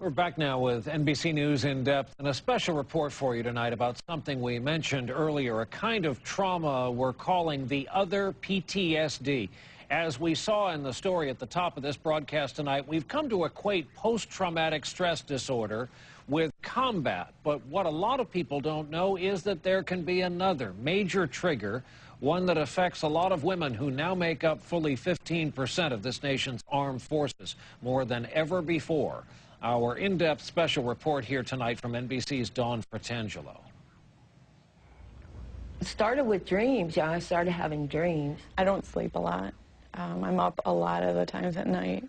We're back now with NBC News In Depth and a special report for you tonight about something we mentioned earlier, a kind of trauma we're calling the other PTSD. As we saw in the story at the top of this broadcast tonight, we've come to equate post-traumatic stress disorder with combat. But what a lot of people don't know is that there can be another major trigger, one that affects a lot of women who now make up fully 15% of this nation's armed forces, more than ever before. Our in-depth special report here tonight from NBC's Dawn Fratangelo. It started with dreams. Yeah, I started having dreams. I don't sleep a lot. I'm up a lot of the times at night.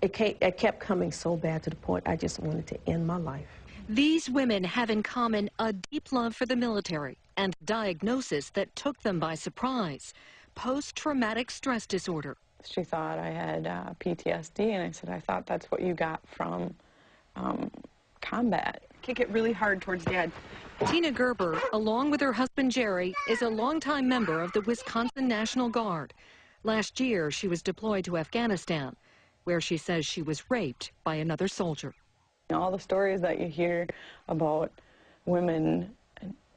It kept coming so bad to the point I just wanted to end my life. These women have in common a deep love for the military and a diagnosis that took them by surprise: post-traumatic stress disorder. She thought I had PTSD, and I said, I thought that's what you got from combat. Kick it really hard towards Dad. Tina Gerber, along with her husband Jerry, is a longtime member of the Wisconsin National Guard. Last year, she was deployed to Afghanistan, where she says she was raped by another soldier. All the stories that you hear about women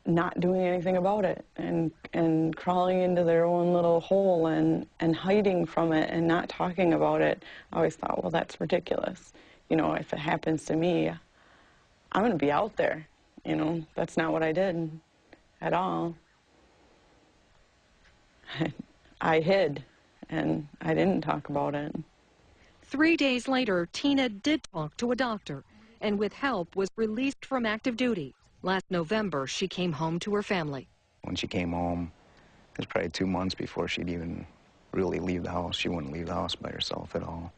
not doing anything about it and crawling into their own little hole and hiding from it and not talking about it, I always thought, well, that's ridiculous. You know, if it happens to me, I'm going to be out there. You know, that's not what I did at all. I hid, and I didn't talk about it. 3 days later, Tina did talk to a doctor, and with help was released from active duty. Last November, she came home to her family. When she came home, it was probably 2 months before she'd even really leave the house. She wouldn't leave the house by herself at all.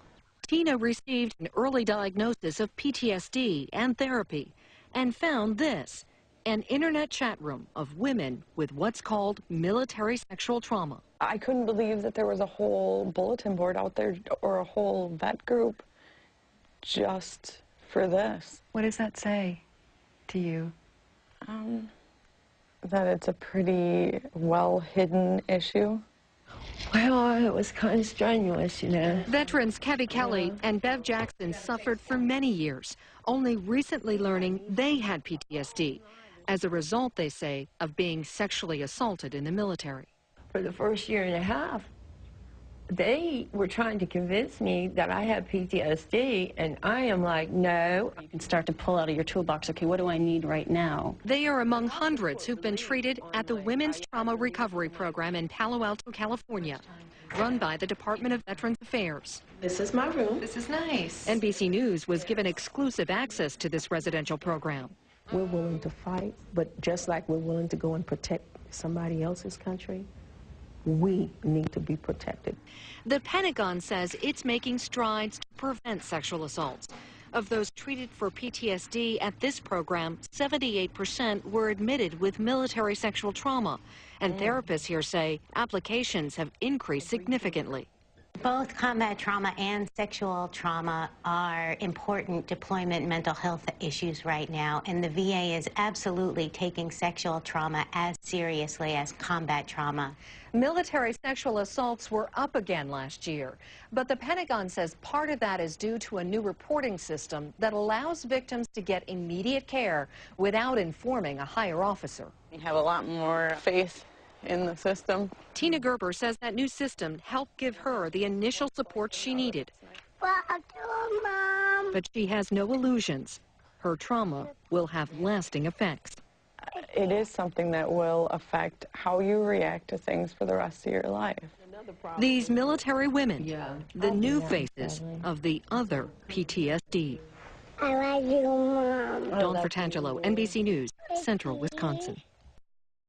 Tina received an early diagnosis of PTSD and therapy and found this: an internet chat room of women with what's called military sexual trauma. I couldn't believe that there was a whole bulletin board out there or a whole vet group just for this. What does that say to you? That it's a pretty well-hidden issue. Well, it was kind of strenuous, you know. Veterans Kevy Kelly and Bev Jackson suffered for many years, only recently learning they had PTSD as a result, they say, of being sexually assaulted in the military. For the first year and a half, they were trying to convince me that I had PTSD, and I am like, no. You can start to pull out of your toolbox, okay, what do I need right now? They are among hundreds who've been treated at the Women's Trauma Recovery Program in Palo Alto, California, run by the Department of Veterans Affairs. This is my room. This is nice. NBC News was given exclusive access to this residential program. We're willing to fight, but just like we're willing to go and protect somebody else's country, we need to be protected. The Pentagon says it's making strides to prevent sexual assaults. Of those treated for PTSD at this program, 78% were admitted with military sexual trauma. And therapists here say applications have increased significantly. Both combat trauma and sexual trauma are important deployment mental health issues right now, and the VA is absolutely taking sexual trauma as seriously as combat trauma. Military sexual assaults were up again last year, but the Pentagon says part of that is due to a new reporting system that allows victims to get immediate care without informing a higher officer. We have a lot more faith in the system. Tina Gerber says that new system helped give her the initial support she needed. Mom. But she has no illusions. Her trauma will have lasting effects. It is something that will affect how you react to things for the rest of your life. These military women, the new faces of the other PTSD. I love you, Mom. Dawn Fratangelo, NBC News, Central Wisconsin.